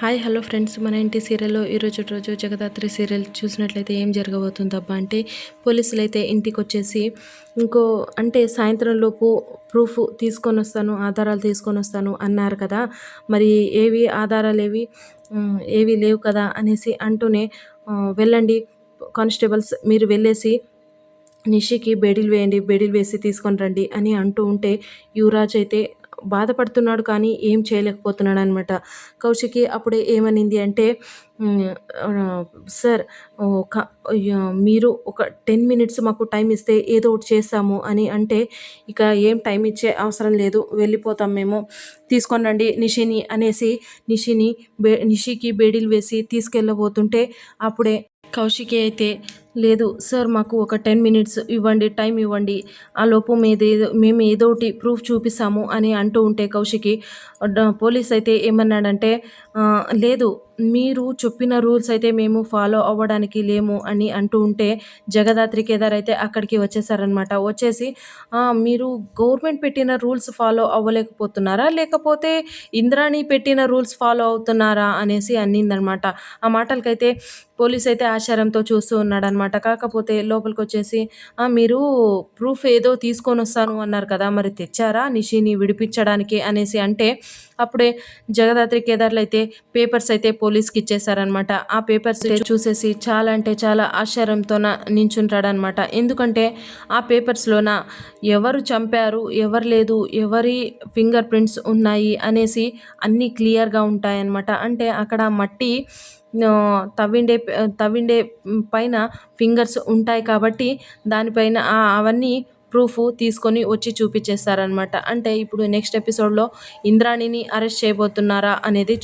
Hi hello friends, మన ఇంటి సీరియల్లో ఈరోజు రోజు జగదాత్రి సీరియల్ చూసినట్లయితే ఏం జరగబోతుందబ్బా అంటే పోలీసులు అయితే ఇంటికి వచ్చేసి అంటే సాయంత్రం లోపు ప్రూఫ్ తీసుకొని వస్తాను, ఆధారాలు తీసుకొని వస్తాను అన్నారు కదా. మరి ఏవి లేవు కదా అనేసి అంటూనే వెళ్ళండి కానిస్టేబుల్స్, మీరు వెళ్ళేసి నిషికి బేడీలు వేసి తీసుకొని రండి అని అంటూ ఉంటే యువరాజ్ అయితే బాధపడుతున్నాడు, కానీ ఏం చేయలేకపోతున్నాడు అనమాట. కౌశికి అప్పుడే ఏమనింది అంటే, సార్, ఒక మీరు ఒక 10 మినిట్స్ మాకు టైం ఇస్తే ఏదో ఒకటి చేస్తాము అని అంటే, ఇక ఏం టైం ఇచ్చే అవసరం లేదు, వెళ్ళిపోతాం మేము, తీసుకొని రండి నిషిని అనేసి నిషికి బేడీలు వేసి తీసుకెళ్ళబోతుంటే అప్పుడే కౌశికి అయితే, లేదు సార్, మాకు ఒక 10 మినిట్స్ ఇవ్వండి, టైం ఇవ్వండి, ఆ లోపు మేము ఏదో ఒకటి ప్రూఫ్ చూపిస్తాము అని అంటూ ఉంటే కౌశికి పోలీస్ అయితే ఏమన్నాడంటే, లేదు, మీరు చెప్పిన రూల్స్ అయితే మేము ఫాలో అవ్వడానికి లేము అని అంటూ ఉంటే జగదాత్రి కేదార్ అయితే అక్కడికి వచ్చేసారనమాట. వచ్చేసి మీరు గవర్నమెంట్ పెట్టిన రూల్స్ ఫాలో అవ్వలేకపోతున్నారా, లేకపోతే ఇంద్రాణి పెట్టిన రూల్స్ ఫాలో అవుతున్నారా అనేసి అన్నిందనమాట. ఆ మాటలకైతే పోలీస్ అయితే ఆశ్చర్యంతో చూస్తూ ఉన్నాడనమాట. కాకపోతే లోపలికి వచ్చేసి, మీరు ప్రూఫ్ ఏదో తీసుకొని వస్తాను అన్నారు కదా, మరి తెచ్చారా నిషిని విడిపించడానికి అనేసి అంటే అప్పుడే జగదాత్రి కేదార్లు అయితే పేపర్స్ అయితే పోలీస్కి ఇచ్చేసారనమాట. ఆ పేపర్స్ చూసేసి చాలా అంటే చాలా ఆశ్చర్యంతోన నించుంటాడనమాట. ఎందుకంటే ఆ పేపర్స్లోన ఎవరు చంపారు, ఎవరు లేదు, ఎవరి ఫింగర్ ప్రింట్స్ ఉన్నాయి అనేసి అన్నీ క్లియర్గా ఉంటాయన్నమాట. అంటే అక్కడ మట్టి తవ్విండే పైన ఫింగర్స్ ఉంటాయి కాబట్టి దానిపైన అవన్నీ ప్రూఫ్ తీసుకొని వచ్చి చూపించేస్తారనమాట. అంటే ఇప్పుడు నెక్స్ట్ ఎపిసోడ్లో ఇంద్రాణిని అరెస్ట్ చేయబోతున్నారా అనేది